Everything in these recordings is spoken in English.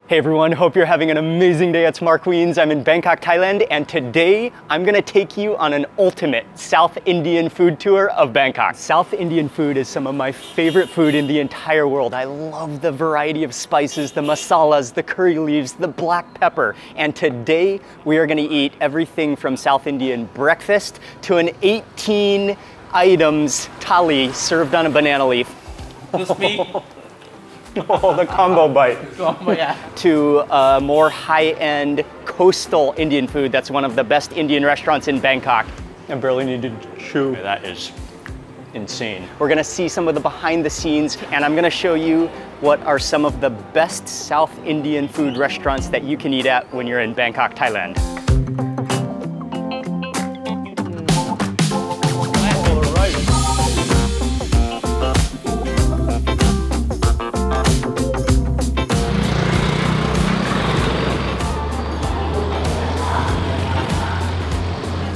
Hey everyone, hope you're having an amazing day. It's Mark Wiens. I'm in Bangkok, Thailand, and today I'm gonna take you on an ultimate South Indian food tour of Bangkok. South Indian food is some of my favorite food in the entire world. I love the variety of spices, the masalas, the curry leaves, the black pepper. And today we are gonna eat everything from South Indian breakfast to an 18 items thali served on a banana leaf. Oh, the combo bite. To more high-end coastal Indian food. That's one of the best Indian restaurants in Bangkok. I barely need to chew. That is insane. We're gonna see some of the behind the scenes, and I'm gonna show you what are some of the best South Indian food restaurants that you can eat at when you're in Bangkok, Thailand.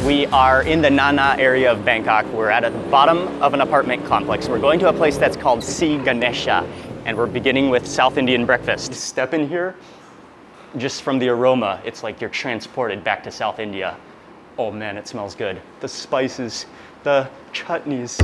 We are in the Nana area of Bangkok. We're at the bottom of an apartment complex. We're going to a place that's called Seaganesha, and we're beginning with South Indian breakfast. Step in here, just from the aroma, it's like you're transported back to South India. Oh man, it smells good. The spices, the chutneys.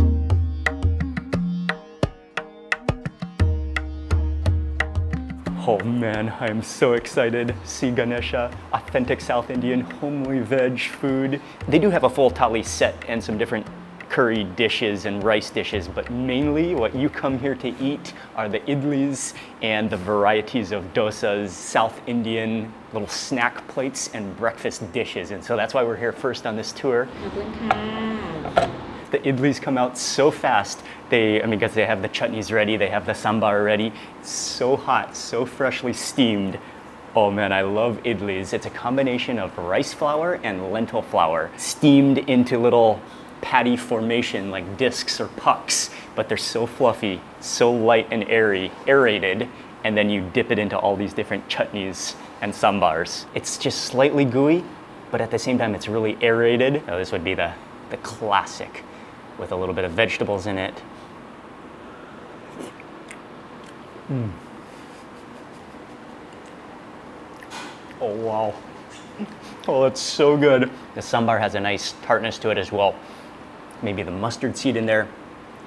Oh man, I am so excited. Seaganesha, authentic South Indian homely veg food. They do have a full thali set and some different curry dishes and rice dishes, but mainly what you come here to eat are the idlis and the varieties of dosas, South Indian little snack plates and breakfast dishes. And so that's why we're here first on this tour. The idlis come out so fast. Because they have the chutneys ready, they have the sambar ready. It's so hot, so freshly steamed. Oh man, I love idlis. It's a combination of rice flour and lentil flour, steamed into little patty formation like discs or pucks, but they're so fluffy, so light and airy, aerated, and then you dip it into all these different chutneys and sambars. It's just slightly gooey, but at the same time it's really aerated. Now, this would be the classic with a little bit of vegetables in it. Oh wow. Oh, that's so good. The sambar has a nice tartness to it as well. Maybe the mustard seed in there,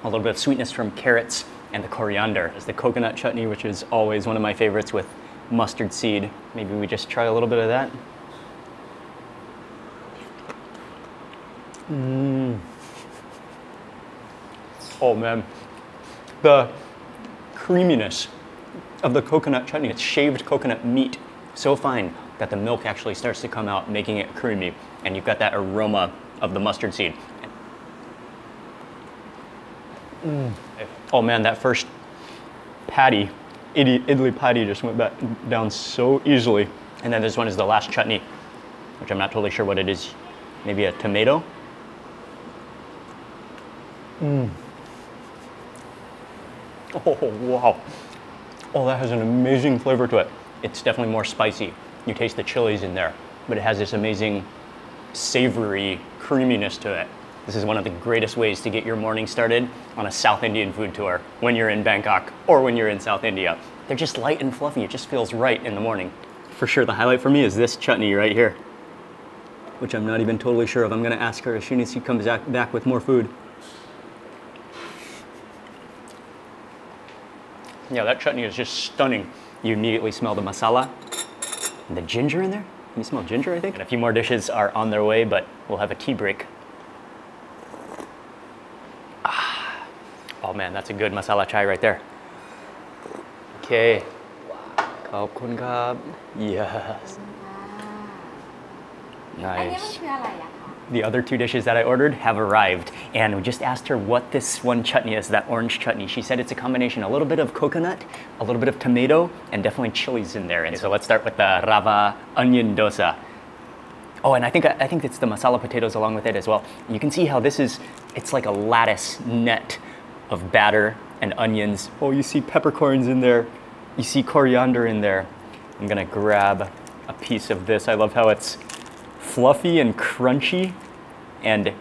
a little bit of sweetness from carrots, and the coriander. There's the coconut chutney, which is always one of my favorites with mustard seed. Maybe we just try a little bit of that. Oh man, the creaminess of the coconut chutney. It's shaved coconut meat, so fine that the milk actually starts to come out, making it creamy. And you've got that aroma of the mustard seed. Oh man, that first patty, idli patty just went back down so easily. And then this one is the last chutney, which I'm not totally sure what it is. Maybe a tomato? Oh wow. Oh, that has an amazing flavor to it. It's definitely more spicy. You taste the chilies in there, but it has this amazing savory creaminess to it. This is one of the greatest ways to get your morning started on a South Indian food tour when you're in Bangkok or when you're in South India. They're just light and fluffy. It just feels right in the morning. For sure, the highlight for me is this chutney right here, which I'm not even totally sure of. I'm gonna ask her as soon as she comes back with more food. Yeah, that chutney is just stunning. You immediately smell the masala and the ginger in there. Can you smell ginger, I think? And a few more dishes are on their way, but we'll have a tea break. Oh man, that's a good masala chai right there. Okay. Khop khun krab. Yes. Nice. The other two dishes that I ordered have arrived, and we just asked her what this one chutney is, that orange chutney. She said it's a combination, a little bit of coconut, a little bit of tomato, and definitely chilies in there. And so let's start with the rava onion dosa. Oh, and I think it's the masala potatoes along with it as well. You can see how this is, it's like a lattice net of batter and onions. Oh, you see peppercorns in there. You see coriander in there. I'm gonna grab a piece of this. I love how it's fluffy and crunchy and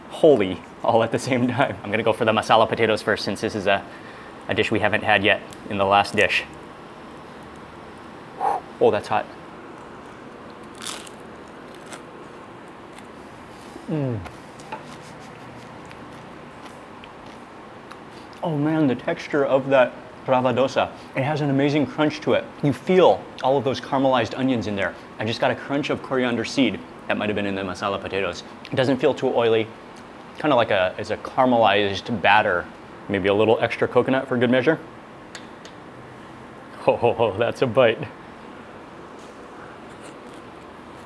holy all at the same time. I'm gonna go for the masala potatoes first, since this is a dish we haven't had yet in the last dish. Oh, that's hot. Oh man, the texture of that rava dosa. It has an amazing crunch to it. You feel all of those caramelized onions in there. I just got a crunch of coriander seed that might have been in the masala potatoes. It doesn't feel too oily. Kind of like it's a caramelized batter. Maybe a little extra coconut for good measure. Oh, that's a bite.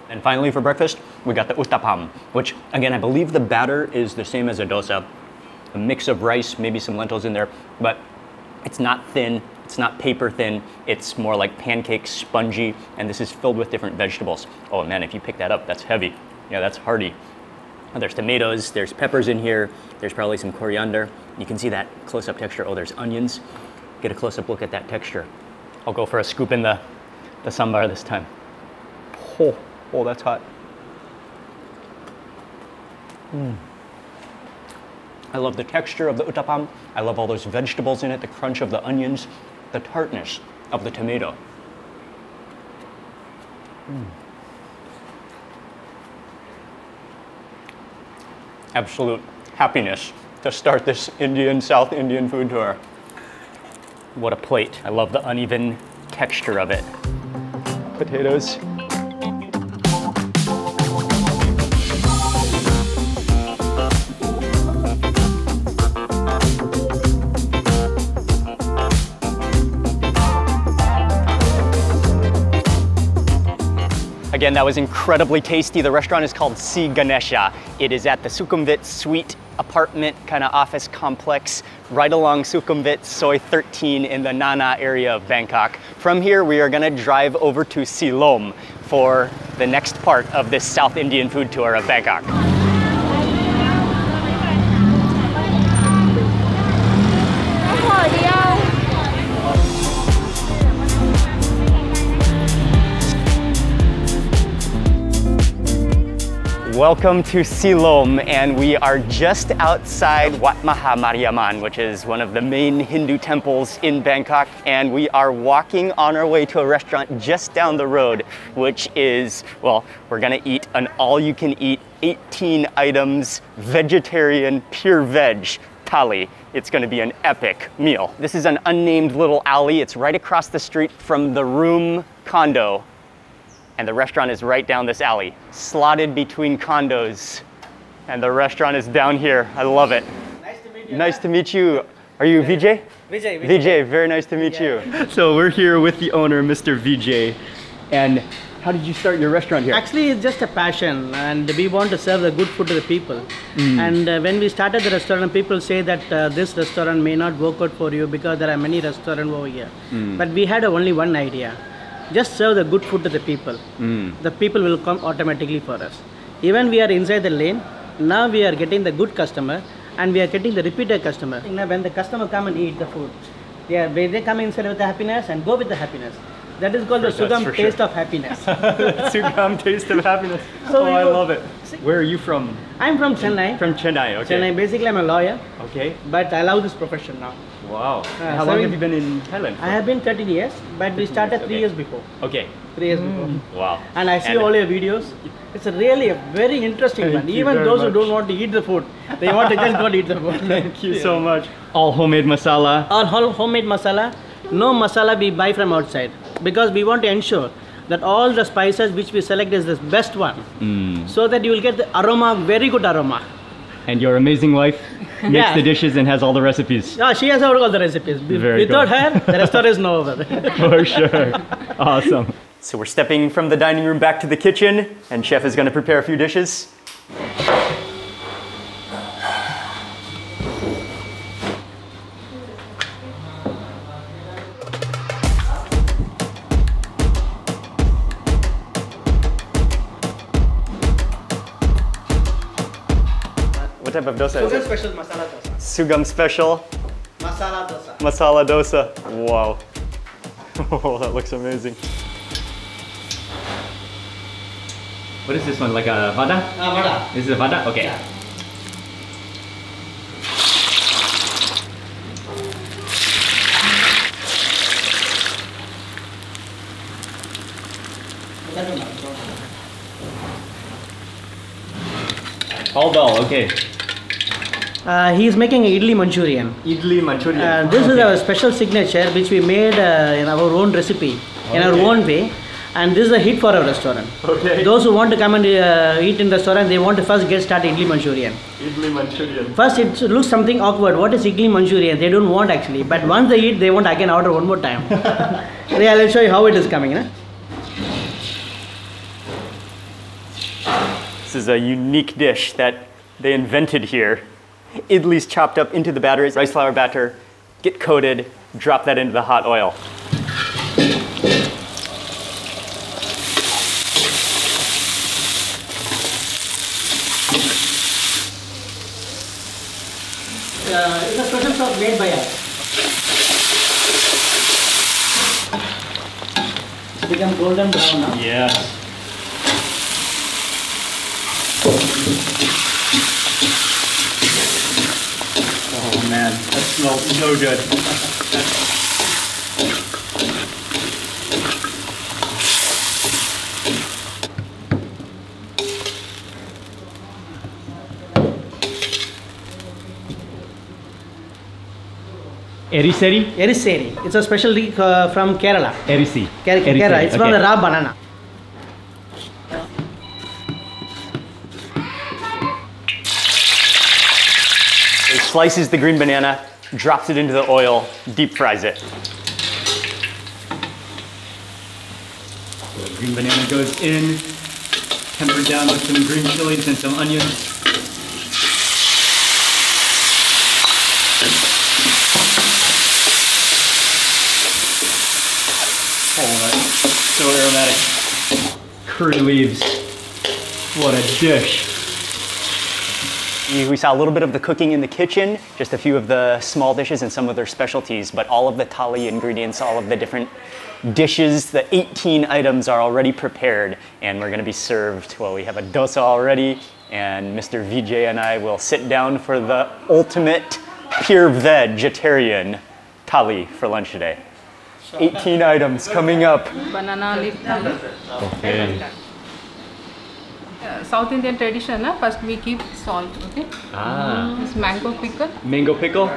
And finally for breakfast, we got the uttapam, which again, I believe the batter is the same as a dosa. A mix of rice, maybe some lentils in there, but it's not thin, it's not paper thin, it's more like pancake spongy, and this is filled with different vegetables. Oh man, if you pick that up, that's heavy. Yeah, that's hearty. Oh, there's tomatoes, there's peppers in here, there's probably some coriander. You can see that close-up texture. Oh, there's onions. Get a close-up look at that texture. I'll go for a scoop in the sambar this time. Oh, that's hot. I love the texture of the uttapam. I love all those vegetables in it, the crunch of the onions, the tartness of the tomato. Absolute happiness to start this South Indian food tour. What a plate. I love the uneven texture of it. Potatoes. Again, that was incredibly tasty. The restaurant is called Seaganesha. It is at the Sukhumvit Suite apartment kind of office complex right along Sukhumvit Soi 13 in the Nana area of Bangkok. From here, we are gonna drive over to Silom for the next part of this South Indian food tour of Bangkok. Welcome to Silom, and we are just outside Wat Maha Mariamman, which is one of the main Hindu temples in Bangkok, and we are walking on our way to a restaurant just down the road, which is, well, we're gonna eat an all-you-can-eat 18 items, vegetarian, pure veg thali. It's gonna be an epic meal. This is an unnamed little alley. It's right across the street from the Room condo. And the restaurant is right down this alley, slotted between condos. And the restaurant is down here. I love it. Nice to meet you. Nice to meet you. Are you Vijay? Vijay, very nice to meet you. So we're here with the owner, Mr. Vijay. And how did you start your restaurant here? Actually, it's just a passion, and we want to serve the good food to the people. And when we started the restaurant, people say that this restaurant may not work out for you because there are many restaurants over here. But we had only one idea. Just serve the good food to the people. The people will come automatically for us. Even we are inside the lane, now we are getting the good customer and we are getting the repeated customer. When the customer come and eat the food, they come inside with the happiness and go with the happiness. That is called the Sugam taste of happiness. Sugam taste of happiness. So I love it. Where are you from? I'm from Chennai. From Chennai, okay. Chennai, basically I'm a lawyer. Okay. But I love this profession now. Wow. How long have you been in Thailand for? I have been 13 years, but we started 3 years before. Okay. 3 years before. Wow. And I see all your videos. It's really a very interesting one. Even those who don't want to eat the food, they want to just go and eat the food. Thank you so much. All homemade masala. All homemade masala. No masala we buy from outside. Because we want to ensure that all the spices which we select is the best one. So that you will get the aroma, very good aroma. And your amazing wife makes the dishes and has all the recipes. Yeah, she has all the recipes. Without her, the restaurant is no over. For sure. Awesome. So we're stepping from the dining room back to the kitchen, and Chef is going to prepare a few dishes. What type of dosa is it? Sugam special masala dosa. Sugam special? Masala dosa. Masala dosa. Wow. Oh, that looks amazing. What is this one? Like a vada? Vada. This is a vada? Okay. Yeah. All dal, okay. He is making idli Manchurian. Idli Manchurian. This is our special signature which we made in our own recipe, in our own way. And this is a hit for our restaurant. Okay. Those who want to come and eat in the restaurant, they want to first get started idli Manchurian. Idli Manchurian. First it looks something awkward. What is idli Manchurian? They don't want actually. But once they eat, they want I can order one more time. Yeah, I'll show you how it is coming. This is a unique dish that they invented here. Idlis chopped up into the batter, rice flour batter, get coated, drop that into the hot oil. It's a special sauce made by us. It's become golden brown now. Yeah. Oh man, that smells so good. Eriseri? Eriseri. It's a special from Kerala. Erisi. Kerala. It's from the raw banana. He slices the green banana, drops it into the oil, deep fries it. So the green banana goes in, tempered down with some green chilies and some onions. Oh, that's so aromatic. Curry leaves. What a dish. We saw a little bit of the cooking in the kitchen, just a few of the small dishes and some of their specialties, but all of the thali ingredients, all of the different dishes, the 18 items are already prepared and we're gonna be served. Well, we have a dosa already and Mr. Vijay and I will sit down for the ultimate pure vegetarian thali for lunch today. 18 items coming up. Banana leaf thali. Okay. South Indian tradition, first we keep salt, okay? Ah. This mango pickle. Mango pickle.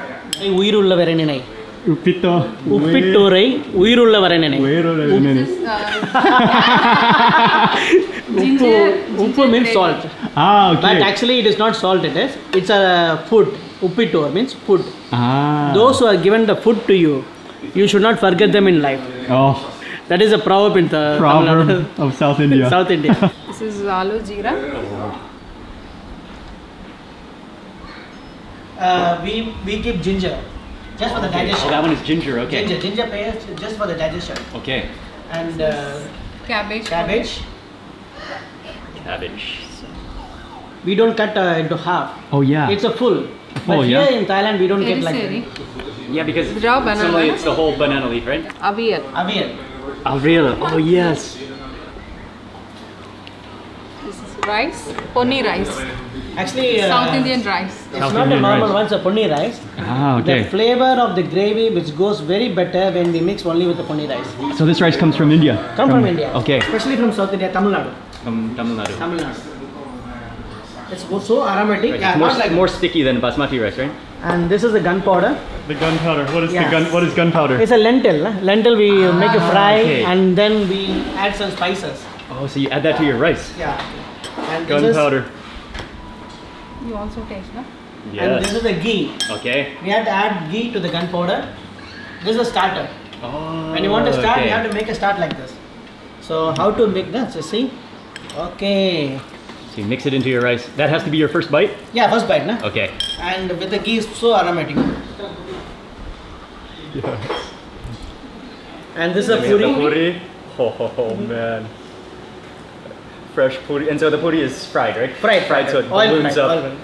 Uirulla varanenai. Uppittu. Uppitturai uirulla varanenai. Uppu means salt. Ah, okay. But actually it is not salt, it's a food. Uppittu means food. Ah. Those who are given the food to you, you should not forget them in life. Oh. That is a proverb in the Proverb of South India. South India. This is aloo jeera. We keep ginger just for the digestion. Oh, that one is ginger, okay. Ginger paste just for the digestion. Okay. And Cabbage. cabbage. Cabbage. We don't cut into half. Oh yeah. It's a full. But here in Thailand we don't get like that. Yeah, because Raw banana. similarly it's the whole banana leaf, right? Avial. Avial. Avrela. Oh yes. This is rice. Ponni rice. Actually, South Indian rice. It's not a normal one, it's a ponni rice. Ah, okay. The flavor of the gravy which goes very better when we mix only with the ponni rice. So this rice comes from India? From India. Okay. Especially from South India, Tamil Nadu. From Tamil Nadu. Tamil Nadu. It's so aromatic. Right. Yeah, It's not like more sticky than basmati rice, right? And this is the gunpowder. The gunpowder. What is Yeah. What is gunpowder? It's a lentil. Lentil we make a fry okay. and then we add some spices. Oh, so you add that to your rice? Yeah. And this Gunpowder. You also taste, no? Is, and this Yes. is the ghee. Okay. We have to add ghee to the gunpowder. This is a starter. Oh. When you want to start, okay. you have to make a start like this. So how to make that? So see. Okay. So you mix it into your rice. That has to be your first bite? Yeah, first bite, na? Okay. And with the ghee, it's so aromatic. Yes. And this is a We have the puri. puri. Oh man. Fresh puri. And so the puri is fried, right? Fried. So it Oil balloons fried. up. Oil fried.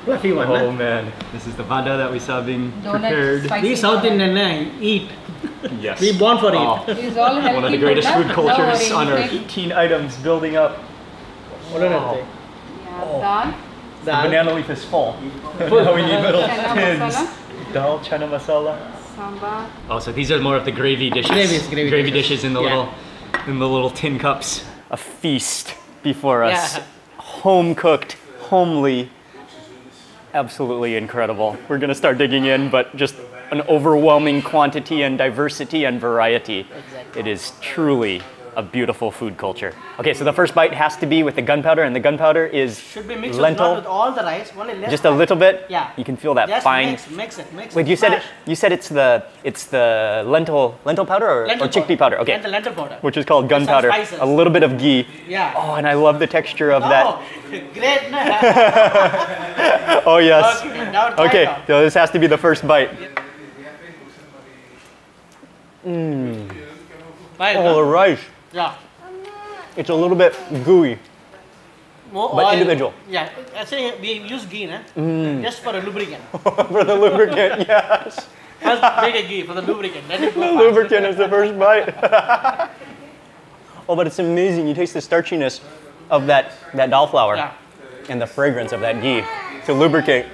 Fluffy one. Oh na? man. This is the vada that we saw being Donut, prepared. spicy We South donut. Indian eat. Yes. We born for Oh, it. These all healthy one of the greatest food, food na? cultures No on our worry. 18 items building up. What are Wow. they? Yeah, dal. The Dal. banana leaf is full. Now we need little Chana tins. masala. Dal, chana masala. Sambar. Oh, so these are more of the gravy dishes. Gravy dishes. in the Yeah. little tin cups. a feast before us. Yeah. Home cooked, homely, absolutely incredible. We're gonna start digging in, but just an overwhelming quantity and diversity and variety. Exactly. It is truly a beautiful food culture. Okay, so the first bite has to be with the gunpowder, and the gunpowder is Should be mixed lentil. not with all the rice, only less. Just a little bit. Yeah. You can feel that Just fine. mix it. Wait, you said it. Smash. You said it's the lentil powder or chickpea powder. Okay. And the lentil powder. Which is called With some gunpowder. spices. A little bit of ghee. Yeah. Oh, and I love the texture of that. Oh, great. No? Oh yes. Okay, now try Okay, it out. so this has to be the first bite. Right, Oh, no? the rice. Yeah. It's a little bit gooey, More but oil. individual. Yeah. Actually, we use ghee, na? Just for a lubricant. For the lubricant, yes. First, make a ghee for the lubricant. Let it go The fast. lubricant is the first bite. Oh, but it's amazing. You taste the starchiness of that dal flour Yeah. and the fragrance of that ghee to lubricate.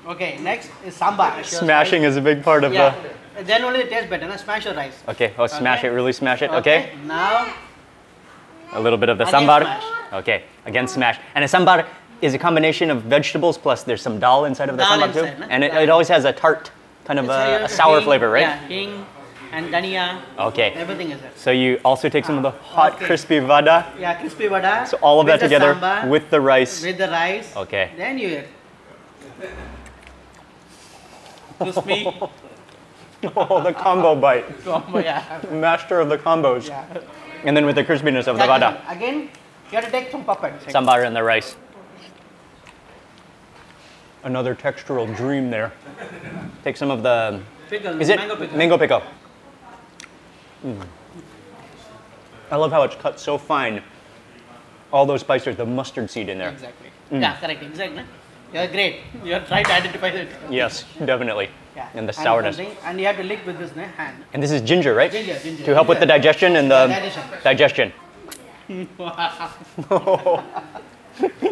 Okay, next is sambar. Smashing is a big part of Yeah. Then only it tastes better. Na? Smash your rice. the. Okay, oh, smash Okay. it, really smash it. Okay. Now, A little bit of the Again sambar. smash. Okay, again smash. And a sambar is a combination of vegetables plus there's some dal inside of the Dal sambar too. inside, no? And it Dal. always has a tart, kind of a sour hing, flavor, right? Yeah, hing and dhania. Okay. Everything is there. So you also take some of the hot, Okay. crispy vada. Yeah, crispy vada. So all of that with the together sambar, with the rice. with the rice. Okay. Then you eat. Crispy. Oh, the combo bite. Combo, yeah. Master of the combos. Yeah. And then with the crispiness of the vada. Again, you have to take some puppet. Sambar and the rice. Another textural dream there. Take some of the, Pickle, is it mango pickle. mango pickle? I love how it's cut so fine. All those spices, the mustard seed in there. Exactly. Yeah, correct. Exactly. You're great. You're trying to identify it. Yes, definitely. Yeah. And the sourness. And you have to lick with this hand. And this is ginger, right? Ginger. To help with the digestion and the Digestion. digestion.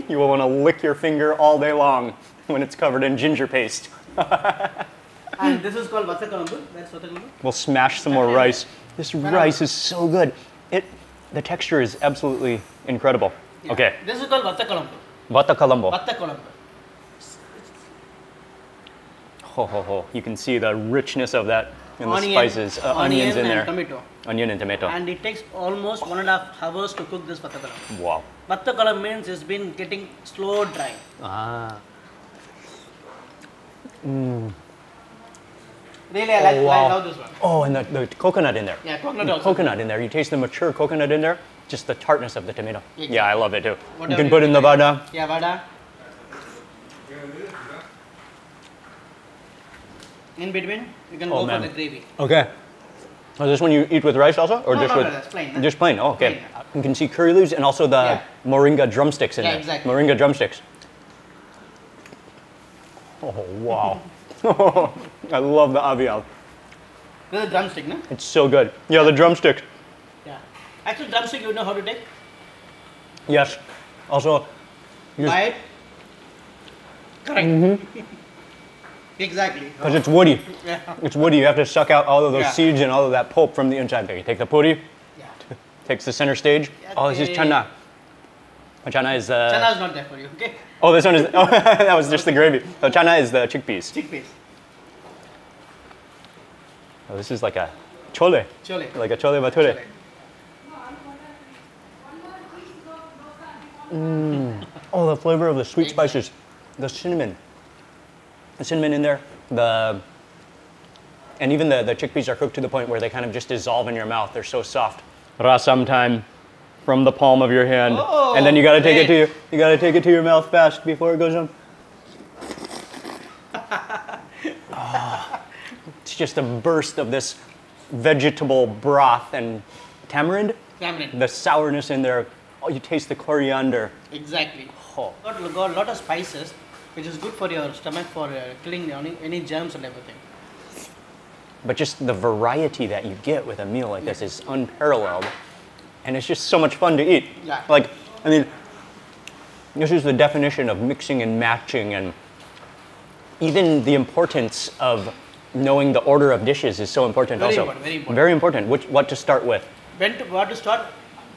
You will want to lick your finger all day long when it's covered in ginger paste. And this is called Vatsakalambu. That's Vatsakalambu. We'll smash some more rice. This rice is so good. The texture is absolutely incredible. Yeah. Okay, This is called Vatsakalambu. Vata Colombo. Vatsakalambu. Ho ho ho. You can see the richness of that in the Onion, spices. Onions in and there. tomato. Onion and tomato. And it takes almost 1.5 hours to cook this Vatsakalambu. Wow. Vatsakalam means it's been getting slow drying. Ah. Really, I wow. love this one. Oh, and the coconut in there. Yeah, coconut The also. coconut in there. You taste the mature coconut in there. Just the tartness of the tomato. Exactly. Yeah, I love it too. You Whatever can put you in the like. vada. Yeah, vada. In between, you can go man. for the gravy. Okay. Oh, this one you eat with rice also, or No, just no, with? that's plain, huh? Just plain. Oh, okay. Plain. You can see curry leaves and also the Yeah. moringa drumsticks in Yeah, there. exactly. Moringa drumsticks. Oh wow! I love the avial. This is a drumstick, no? It's so good. Yeah, the drumsticks. Yeah. Actually, drumstick you know how to take? Yes. Also, you just- Bite. Correct. Exactly. because it's woody. Yeah. It's woody. You have to suck out all of those Yeah. seeds and all of that pulp from the inside. You take the puri, Yeah. takes the center stage. Oh, this is Okay. chana. Chana is Chana is not there for you, okay? Oh, this one is. Oh, that was just the gravy. So chana is the chickpeas. Chickpeas. Oh, this is like a chole. Chole. Like a chole bhature. Oh, the flavor of the sweet spices, the cinnamon in there, and even the chickpeas are cooked to the point where they kind of just dissolve in your mouth. They're so soft. Rasam time, from the palm of your hand, Oh, and then you gotta take it great. to you gotta take it to your mouth fast before it goes on. Oh, it's just a burst of this vegetable broth and tamarind. Tamarind. The sourness in there. Oh, you taste the coriander. Exactly. Oh. Got a lot of spices, which is good for your stomach for killing any germs and everything. But just the variety that you get with a meal like this is unparalleled. And it's just so much fun to eat. Yeah. Like, I mean, this is the definition of mixing and matching, and even the importance of knowing the order of dishes is so important Very also. important, very important. Very important. What to start with? What to start,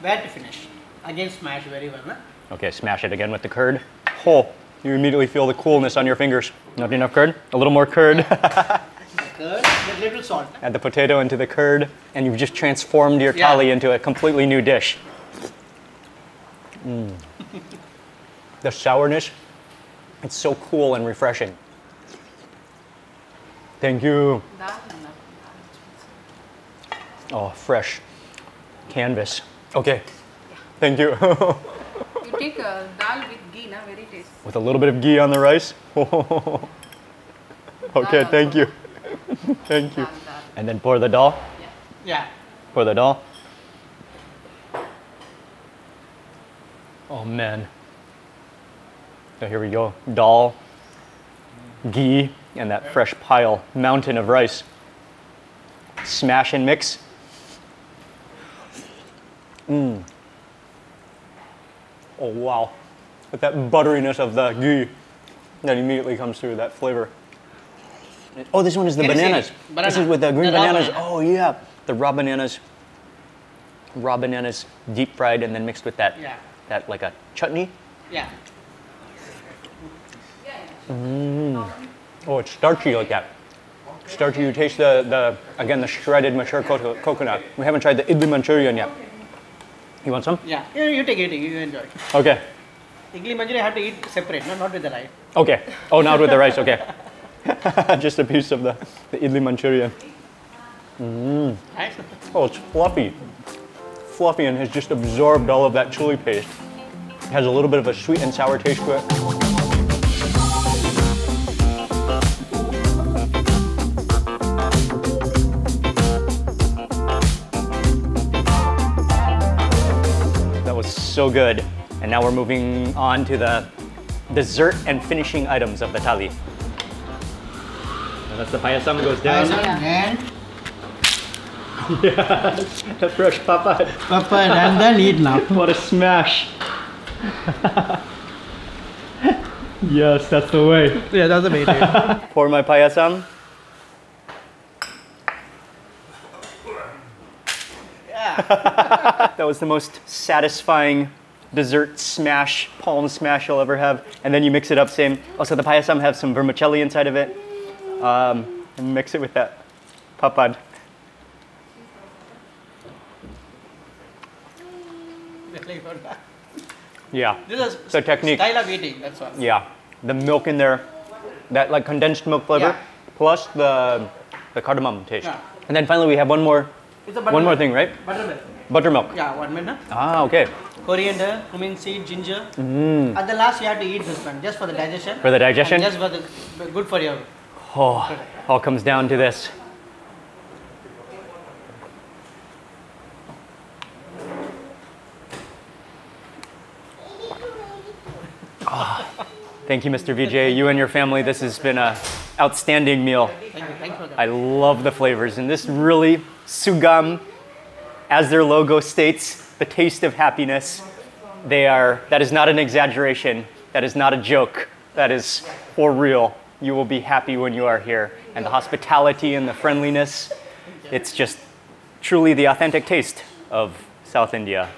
where to finish. Again, smash very well. Huh? Okay, smash it again with the curd. Oh, you immediately feel the coolness on your fingers. Not enough curd? A little more curd. Curd with little salt. Add the potato into the curd, and you've just transformed your Yeah. thali into a completely new dish. The sourness, it's so cool and refreshing. Thank you. Dal. Oh, fresh canvas. Okay, thank you. You take dal with ghee, na? Very tasty. With a little bit of ghee on the rice. Okay, thank you. Thank you. Dal. And then pour the dal. Yeah. Pour the dal. Oh man. So here we go. Dal, ghee, and that fresh mountain of rice. Smash and mix. Oh wow. With that butteriness of the ghee that immediately comes through, that flavor. Oh, this one is the Can you see bananas. it? Banana. This is with the green The raw bananas. banana. Oh yeah, the raw bananas. Raw bananas, deep fried and then mixed with that, Yeah. that like a chutney. Yeah. Oh, it's starchy like that. Starchy. You taste the again the shredded mature coconut. We haven't tried the idli Manchurian yet. You want some? Yeah. You take it. You enjoy. Okay. Idli manjari you have to eat separate, no? Not with the rice. Okay. Oh, not with the rice. Okay. Just a piece of the idli Manchurian. Right? Oh, it's fluffy. Fluffy and has just absorbed all of that chili paste. It has a little bit of a sweet and sour taste to it. That was so good. And now we're moving on to the dessert and finishing items of the thali. And that's the payasam goes down. And The fresh papad. papad and then eat now. What a smash. Yes, that's the way. Yeah, that's the way to eat. Pour my payasam. That was the most satisfying dessert smash, palm smash you'll ever have. And then you mix it up same. Also the payasam has some vermicelli inside of it. And mix it with that papad. Yeah, This is the technique. style of eating, that's all. Yeah, the milk in there, that like condensed milk flavor, Yeah. plus the cardamom taste. Yeah. And then finally we have one more It's a one more thing, right? Buttermilk. Buttermilk. Yeah, 1 minute. Ah, okay. Coriander, cumin seed, ginger. At the last, you have to eat this one just for the digestion. For the digestion? And just for the good for your. Oh, all comes down to this. Thank you, Mr. Vijay. You and your family, this has been an outstanding meal. Thank you for that. I love the flavors. And this really, Sugam, as their logo states, the taste of happiness. That is not an exaggeration. That is not a joke. That is for real. You will be happy when you are here. And the hospitality and the friendliness, it's just truly the authentic taste of South India.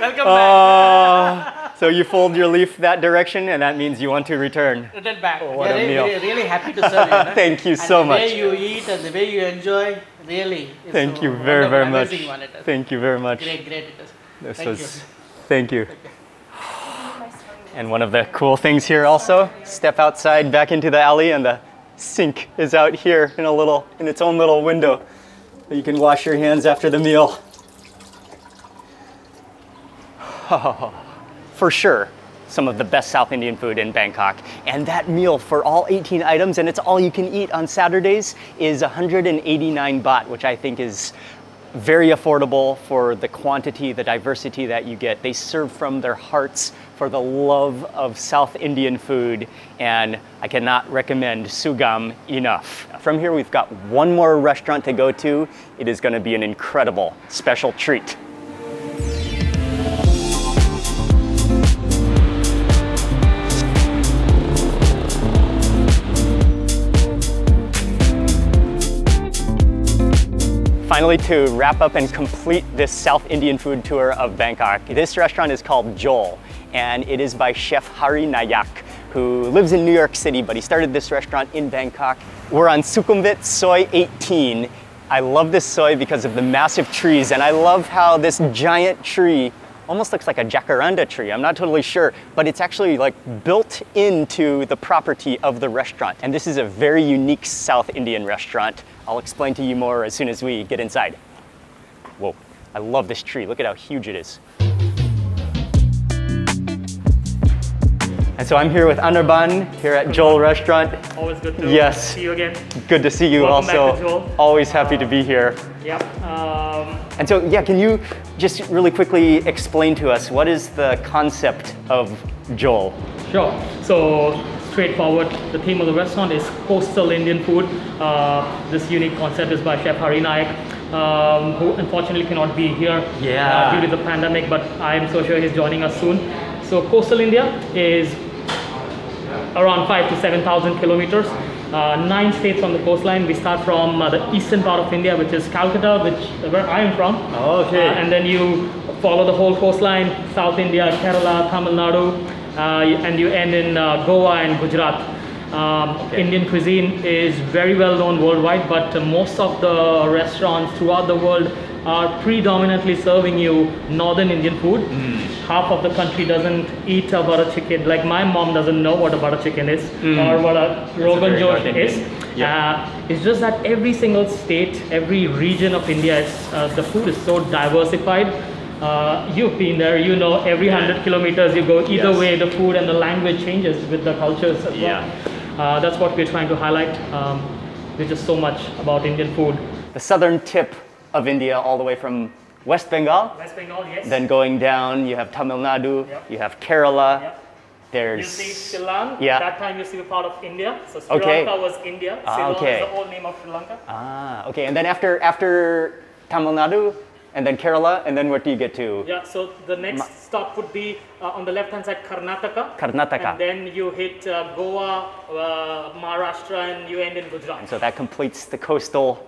Welcome back. So you fold your leaf that direction, and that means you want to return. Return back. what we are a meal. really happy to serve you. No? Thank you And so the much. way you eat and the way you enjoy, really. Is Thank so you very, very much. amazing one it is. Thank you very much. Great, great it is. This Thank was, you. thank you. And one of the cool things here also, step outside back into the alley and the sink is out here in its own little window. You can wash your hands after the meal. For sure, some of the best South Indian food in Bangkok. And that meal for all 18 items, and it's all you can eat on Saturdays, is 189 baht, which I think is very affordable for the quantity, the diversity that you get. They serve from their hearts for the love of South Indian food, and I cannot recommend Sugam enough. From here, we've got one more restaurant to go to. It is going to be an incredible special treat. Finally, to wrap up and complete this South Indian food tour of Bangkok, this restaurant is called Joel, and it is by Chef Hari Nayak, who lives in New York City, but he started this restaurant in Bangkok. We're on Sukhumvit Soi 18. I love this soi because of the massive trees, and I love how this giant tree almost looks like a jacaranda tree. I'm not totally sure, but it's actually like built into the property of the restaurant. And this is a very unique South Indian restaurant. I'll explain to you more as soon as we get inside. Whoa, I love this tree. Look at how huge it is. And so I'm here with Anirban here at Joel Restaurant. Always good to see you again. Good to see you. Welcome also. back to Joel. Always happy to be here. Yep. And so, yeah, can you just really quickly explain to us what is the concept of Joel? Sure. So, straightforward, the theme of the restaurant is coastal Indian food. This unique concept is by Chef Hari Nayak, who unfortunately cannot be here due to the pandemic, but I am so sure he's joining us soon. So, coastal India is around 5,000 to 7,000 kilometers. 9 states on the coastline. We start from the eastern part of India, which is Calcutta, where I am from. Okay. And then you follow the whole coastline, South India, Kerala, Tamil Nadu, and you end in Goa and Gujarat. Indian cuisine is very well known worldwide, but most of the restaurants throughout the world are predominantly serving you northern Indian food. Half of the country doesn't eat a butter chicken. Like my mom doesn't know what a butter chicken is or what a Rogan Josh is. It's just that every single state, every region of India, the food is so diversified. You've been there, you know, every 100 kilometers you go, either way the food and the language changes with the cultures as well. That's what we're trying to highlight. There's just so much about Indian food. The southern tip of India, all the way from West Bengal. West Bengal, yes. Then going down, you have Tamil Nadu, you have Kerala. There's... You see Ceylon, that time used to be part of India. So Sri Lanka was India. Ceylon is the old name of Sri Lanka. Okay, and then after Tamil Nadu, and then Kerala, and then what do you get to? Yeah, so the next stop would be on the left-hand side, Karnataka. Karnataka. And then you hit Goa, Maharashtra, and you end in Gujarat. And so that completes the coastal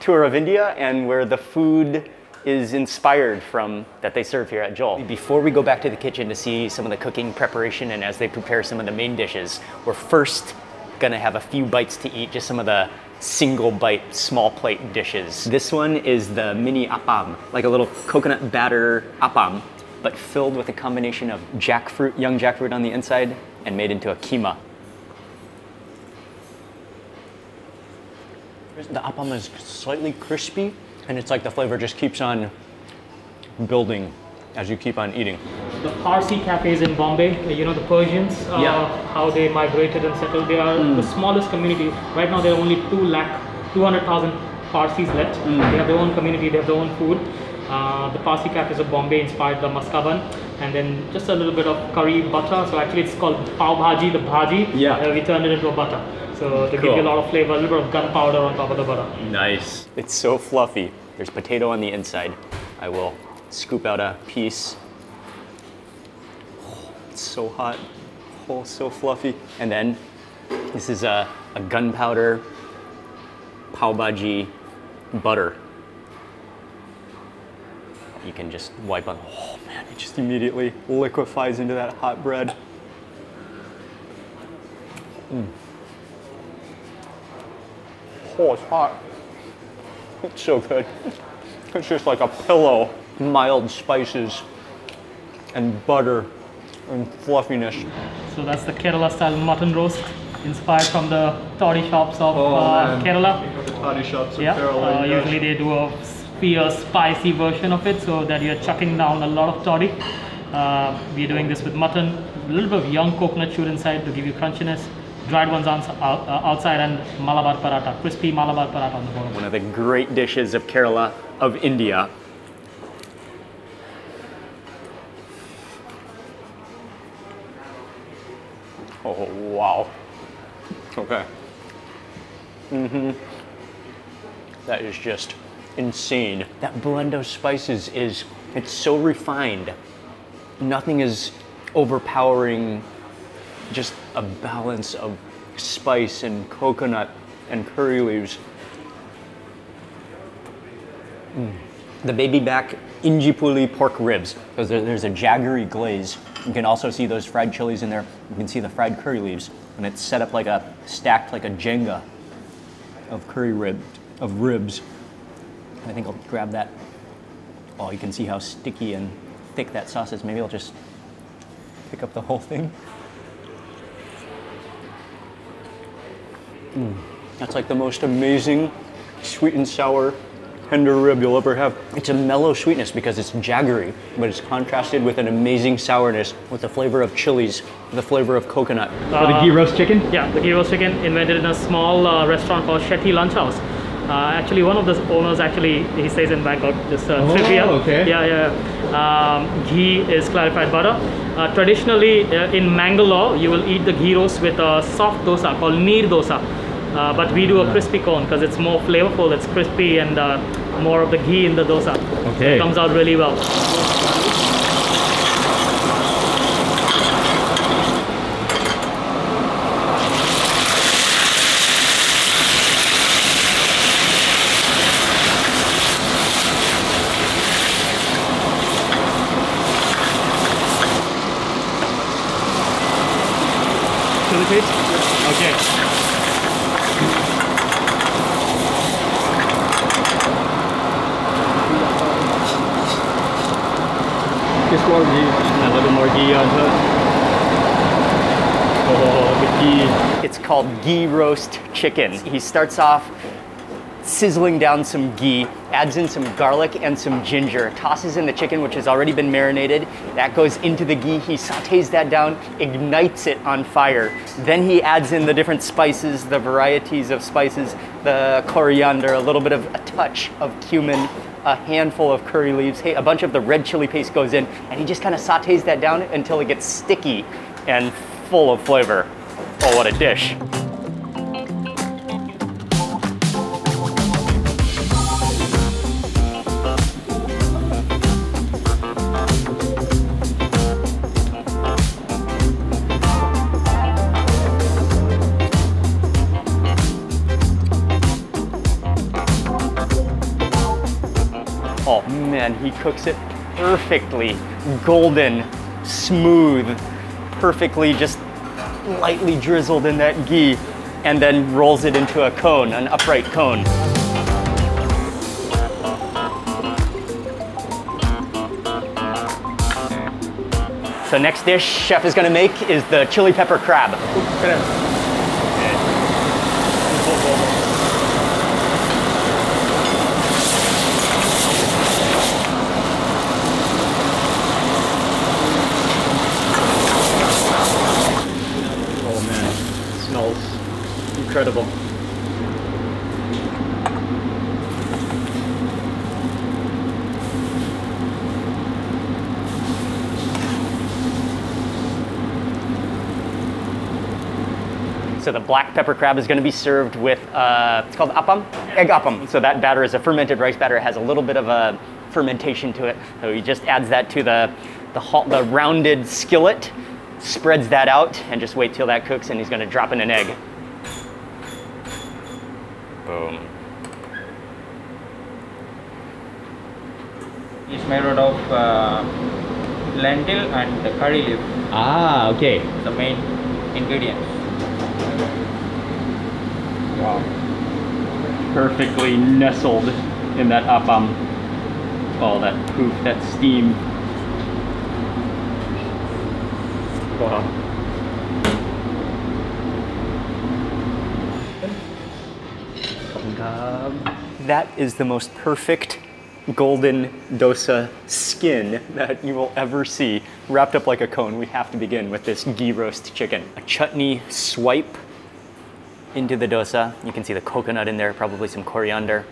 tour of India and where the food is inspired from that they serve here at Joel. Before we go back to the kitchen to see some of the cooking preparation and as they prepare some of the main dishes, we're first gonna have a few bites to eat, just some of the single bite, small plate dishes. This one is the mini appam, like a little coconut batter appam, but filled with a combination of jackfruit, young jackfruit on the inside and made into a keema. The appam is slightly crispy, and it's like the flavor just keeps on building as you keep on eating. The Parsi cafes in Bombay, you know, the Persians, how they migrated and settled. They are the smallest community. Right now there are only 200,000 Parsis left. They have their own community, they have their own food. The Parsi cafes of Bombay inspired the maskaban, and then just a little bit of curry butter. So actually it's called pav bhaji, the bhaji. We turned it into a butter. So to give you a lot of flavor, a little bit of gunpowder on top of the butter. Nice. It's so fluffy. There's potato on the inside. I will scoop out a piece. Oh, it's so hot. Oh, so fluffy. And then this is a gunpowder pav bhaji butter. You can just wipe on. Oh man, it just immediately liquefies into that hot bread. Oh, it's hot. It's so good. It's just like a pillow. Mild spices and butter and fluffiness. So that's the Kerala style mutton roast, inspired from the toddy shops of Kerala. The toddy shops of Kerala. Usually they do a fierce, spicy version of it, so that you're chucking down a lot of toddy. We're doing this with mutton, a little bit of young coconut shoot inside to give you crunchiness. Dried ones outside, and Malabar paratha, crispy Malabar paratha on the bottom. One of the great dishes of Kerala, of India. Oh, wow. Okay. That is just insane. That blend of spices it's so refined. Nothing is overpowering. Just a balance of spice and coconut and curry leaves. The baby back Injipuli pork ribs, because there's a jaggery glaze. You can also see those fried chilies in there. You can see the fried curry leaves, and it's set up like stacked like a Jenga of ribs. I think I'll grab that. Oh, you can see how sticky and thick that sauce is. Maybe I'll just pick up the whole thing. That's like the most amazing sweet and sour tender rib you'll ever have. It's a mellow sweetness because it's jaggery, but it's contrasted with an amazing sourness with the flavor of chilies, the flavor of coconut. The ghee roast chicken? Yeah, the ghee roast chicken invented in a small restaurant called Shetty Lunch House. Actually, one of the owners he stays in Bangkok. Just trivia. Okay. Ghee is clarified butter. Traditionally, in Mangalore, you will eat the ghee roast with a soft dosa called neer dosa. But we do a crispy cone because it's more flavorful, it's crispy, and more of the ghee in the dosa. Okay. It comes out really well. Chili paste? Okay. Just more ghee. A little more ghee on top. Oh, the ghee. It's called ghee roast chicken. He starts off sizzling down some ghee, adds in some garlic and some ginger, tosses in the chicken, which has already been marinated. That goes into the ghee. He sautés that down, ignites it on fire. Then he adds in the different spices, the varieties of spices, the coriander, a little bit of a touch of cumin, a handful of curry leaves, a bunch of the red chili paste goes in, and he just kind of sautés that down until it gets sticky and full of flavor. Oh, what a dish. Oh man, he cooks it perfectly. Golden, smooth, perfectly just lightly drizzled in that ghee, and then rolls it into a cone, an upright cone. So next dish chef is gonna make is the chili pepper crab. Incredible. So the black pepper crab is going to be served with, it's called appam, egg appam. So that batter is a fermented rice batter. It has a little bit of a fermentation to it. So he just adds that to the rounded skillet, spreads that out, and just wait till that cooks, and he's going to drop in an egg. Boom. It's made out of lentil and curry leaf. Ah, okay. The main ingredients. Wow. Perfectly nestled in that appam. Oh, that poof, that steam. Wow. That is the most perfect golden dosa skin that you will ever see, wrapped up like a cone. We have to begin with this ghee roast chicken. A chutney swipe into the dosa. You can see the coconut in there, probably some coriander.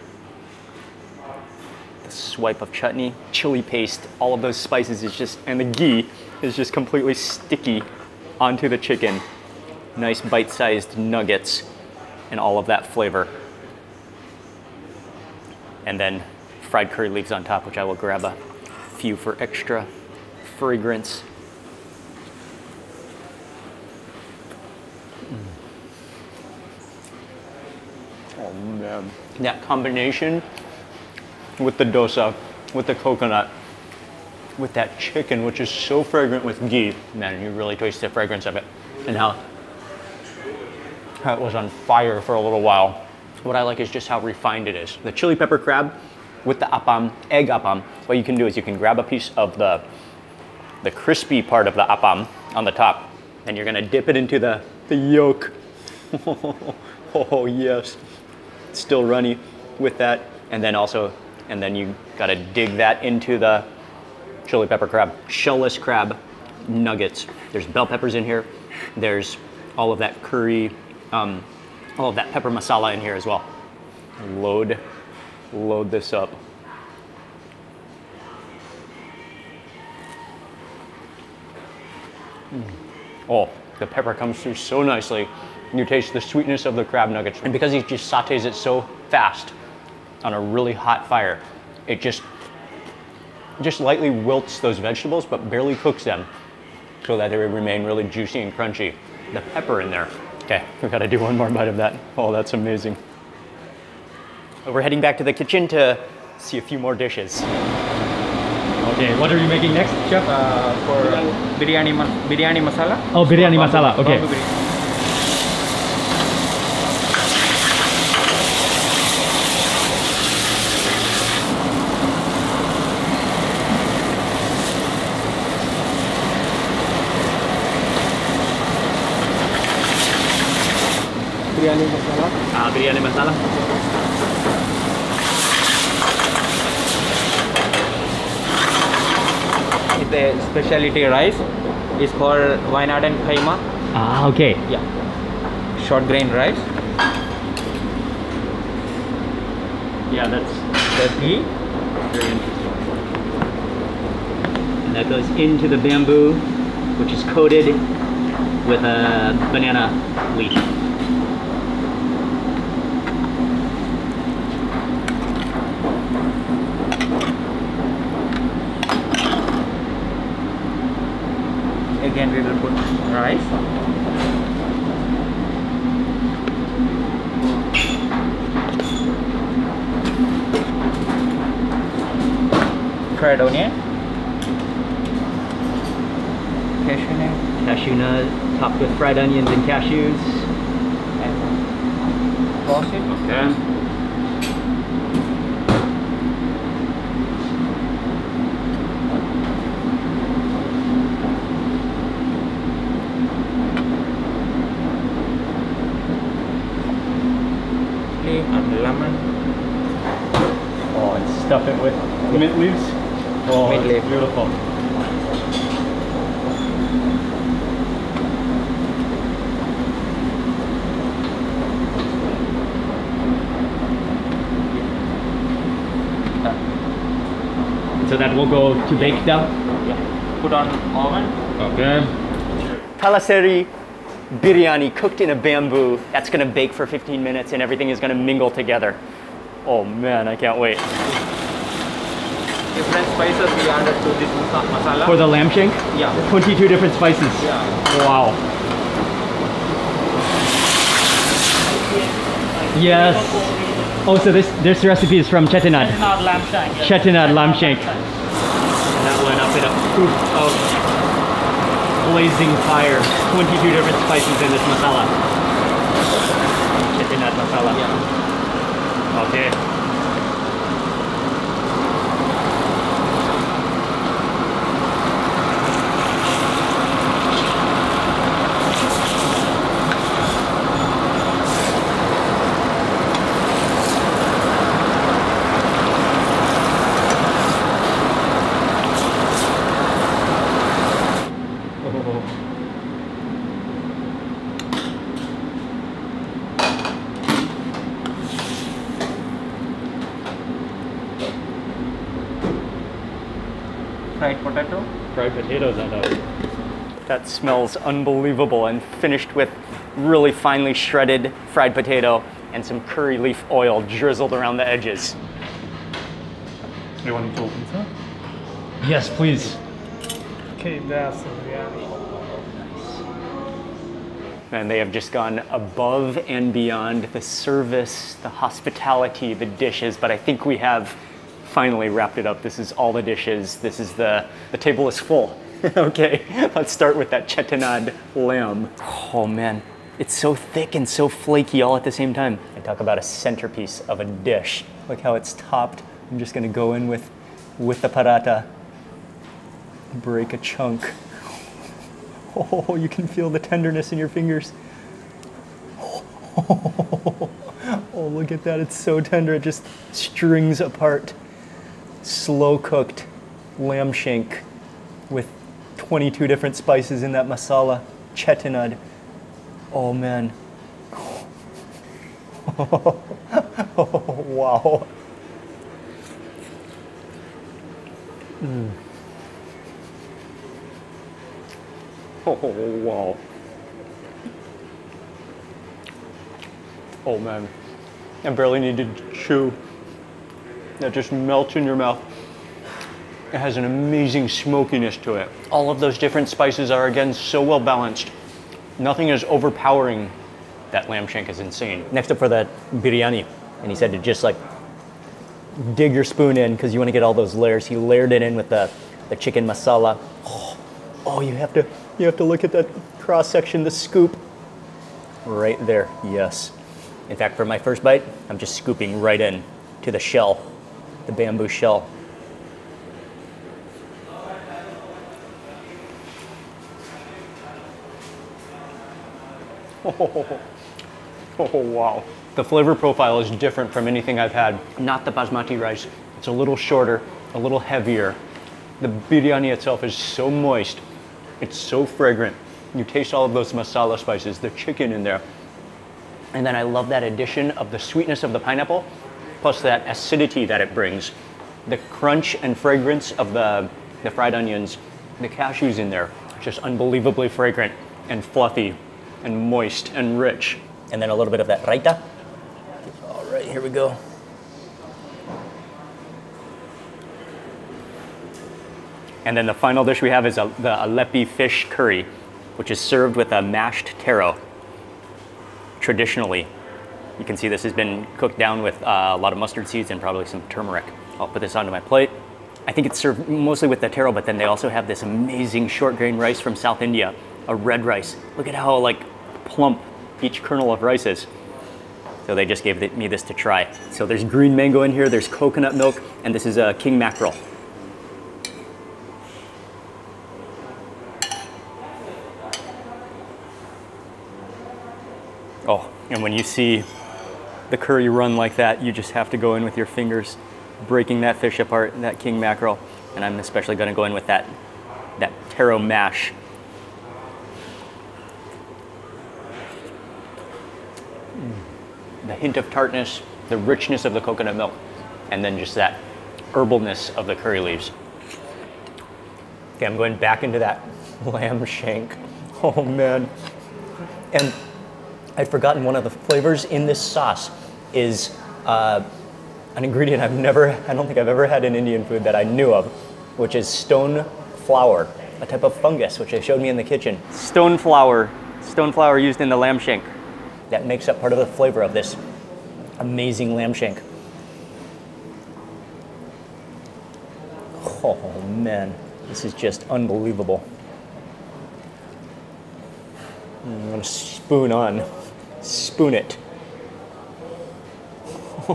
The swipe of chutney, chili paste, all of those spices is just, and the ghee is just completely sticky onto the chicken. Nice bite-sized nuggets and all of that flavor. And then fried curry leaves on top, which I will grab a few for extra fragrance. Oh man, that combination with the dosa, with the coconut, with that chicken, which is so fragrant with ghee. Man, you really taste the fragrance of it. And how it was on fire for a little while. What I like is just how refined it is. The chili pepper crab with the appam, egg appam, what you can do is you can grab a piece of the crispy part of the appam on the top, and you're gonna dip it into the yolk. Oh yes, it's still runny with that. And then you gotta dig that into the chili pepper crab. Shellless crab nuggets. There's bell peppers in here. There's all of that curry, all of that pepper masala in here as well. Load this up. Oh, the pepper comes through so nicely. You taste the sweetness of the crab nuggets. And because he just sautés it so fast on a really hot fire, it just lightly wilts those vegetables, but barely cooks them so that they remain really juicy and crunchy. The pepper in there. Okay, we've got to do one more bite of that. Oh, that's amazing. We're heading back to the kitchen to see a few more dishes. Okay, what are you making next, chef? For biryani masala. Oh, biryani masala. Okay. Biryani masala. Biryani masala. The specialty rice is called Wayanad and Kaima. Okay. Yeah. Short grain rice. Yeah, that's Ghee. very interesting. And that goes into the bamboo, which is coated with a banana leaf. Again, we will put rice. Fried onion. Cashew nut topped with fried onions and cashews. And toss it. Okay. And lemon. Oh, and stuff it with mint leaves. Oh, Mint it's leaf. beautiful. So that will go to bake now? Yeah. Put on oven. Okay. Talaseri biryani cooked in a bamboo. That's gonna bake for 15 minutes and everything is gonna mingle together. Oh man, I can't wait. Different spices we added to this masala. For the lamb shank? Yeah. 22 different spices. Yeah. Wow. Yes. Oh, so this recipe is from Chettinad. Chettinad lamb shank. Chettinad lamb shank. And that went up in a proof of blazing fire. 22 different spices in this masala. Chettinad masala. Yeah. Okay. Fried potato. Fried potatoes on top. That smells unbelievable, and finished with really finely shredded fried potato and some curry leaf oil drizzled around the edges. You want to open some? Yes, please. Okay, that's the biryani. And they have just gone above and beyond the service, the hospitality, the dishes, but I think we have finally wrapped it up. This is all the dishes. This is the table is full. Okay, let's start with that chettinad lamb. Oh man, it's so thick and so flaky all at the same time. I talk about a centerpiece of a dish. Look how it's topped. I'm just gonna go in with the paratha. Break a chunk. Oh, you can feel the tenderness in your fingers. Oh, look at that, it's so tender, it just strings apart. Slow cooked lamb shank with 22 different spices in that masala, chettinad. Oh man. Oh, wow. Oh, wow. Oh man, I barely need to chew. That just melts in your mouth. It has an amazing smokiness to it. All of those different spices are again so well balanced. Nothing is overpowering. That lamb shank is insane. Next up for that biryani, and he said to just like dig your spoon in because you want to get all those layers. He layered it in with the chicken masala. Oh, you have to look at that cross section, the scoop. Right there, yes. In fact, for my first bite, I'm just scooping right in to the shell, the bamboo shell. Oh, wow. The flavor profile is different from anything I've had. Not the basmati rice. It's a little shorter, a little heavier. The biryani itself is so moist. It's so fragrant. You taste all of those masala spices, the chicken in there. And then I love that addition of the sweetness of the pineapple, plus that acidity that it brings. The crunch and fragrance of the fried onions, the cashews in there, just unbelievably fragrant and fluffy and moist and rich. And then a little bit of that raita. All right, here we go. And then the final dish we have is the Aleppi fish curry, which is served with a mashed taro. Traditionally, you can see this has been cooked down with a lot of mustard seeds and probably some turmeric. I'll put this onto my plate. I think it's served mostly with the taro, but then they also have this amazing short grain rice from South India, a red rice. Look at how like plump each kernel of rice is. So they just gave me this to try. So there's green mango in here, there's coconut milk, and this is a king mackerel. Oh, and when you see the curry run like that, you just have to go in with your fingers, breaking that fish apart, that king mackerel. And I'm especially gonna go in with that taro mash. The hint of tartness, the richness of the coconut milk, and then just that herbalness of the curry leaves. Okay, I'm going back into that lamb shank. Oh man. And I'd forgotten one of the flavors in this sauce is an ingredient I don't think I've ever had in Indian food that I knew of, which is stone flour, a type of fungus, which they showed me in the kitchen. Stone flour used in the lamb shank. That makes up part of the flavor of this amazing lamb shank. Oh man, this is just unbelievable. I'm gonna spoon it. Oh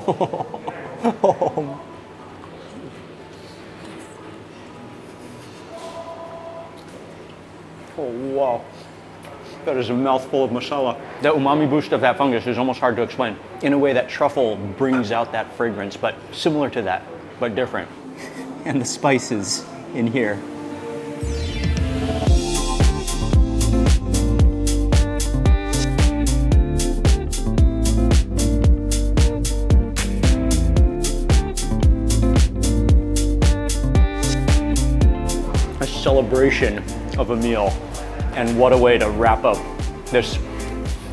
wow. That is a mouthful of masala. The umami boost of that fungus is almost hard to explain. In a way, that truffle brings out that fragrance, but similar to that, but different. And the spices in here. A celebration of a meal. And what a way to wrap up this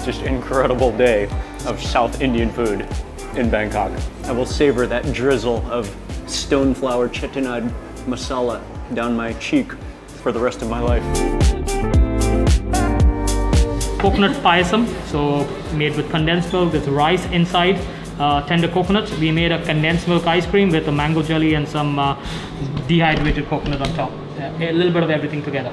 just incredible day of South Indian food in Bangkok. I will savor that drizzle of stone flour chettinad masala down my cheek for the rest of my life. Coconut payasam, so made with condensed milk, there's rice inside, tender coconut. We made a condensed milk ice cream with a mango jelly and some dehydrated coconut on top. A little bit of everything together.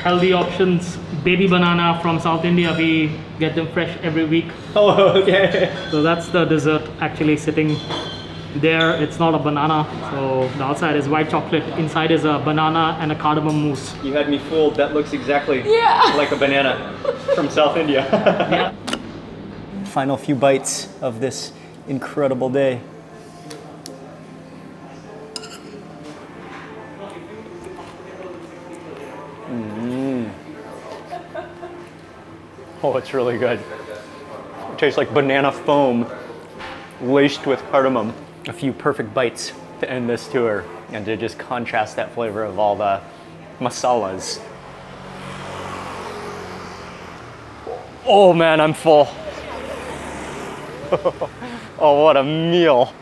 Healthy options. Baby banana from South India. We get them fresh every week. Oh, okay. So that's the dessert actually sitting there. It's not a banana. So the outside is white chocolate. Inside is a banana and a cardamom mousse. You had me fooled. That looks exactly like a banana from South India. Yeah. Final few bites of this incredible day. Oh, it's really good. It tastes like banana foam laced with cardamom. A few perfect bites to end this tour and to just contrast that flavor of all the masalas. Oh man, I'm full. Oh, what a meal.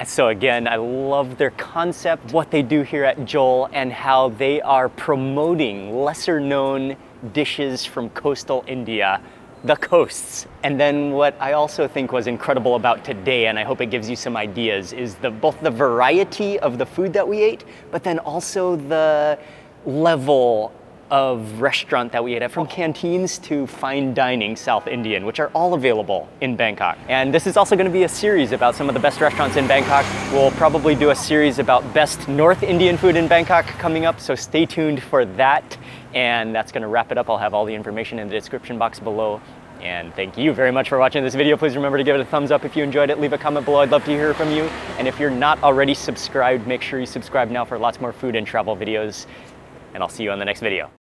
So again, I love their concept, what they do here at Joel, and how they are promoting lesser known dishes from coastal India, the coasts. And then what I also think was incredible about today, and I hope it gives you some ideas, is both the variety of the food that we ate, but then also the level of restaurant that we ate at, from canteens to fine dining South Indian, which are all available in Bangkok. And this is also going to be a series about some of the best restaurants in Bangkok. We'll probably do a series about best North Indian food in Bangkok coming up, so stay tuned for that. And that's going to wrap it up. I'll have all the information in the description box below. And thank you very much for watching this video. Please remember to give it a thumbs up if you enjoyed it. Leave a comment below. I'd love to hear from you. And if you're not already subscribed, make sure you subscribe now for lots more food and travel videos. And I'll see you on the next video.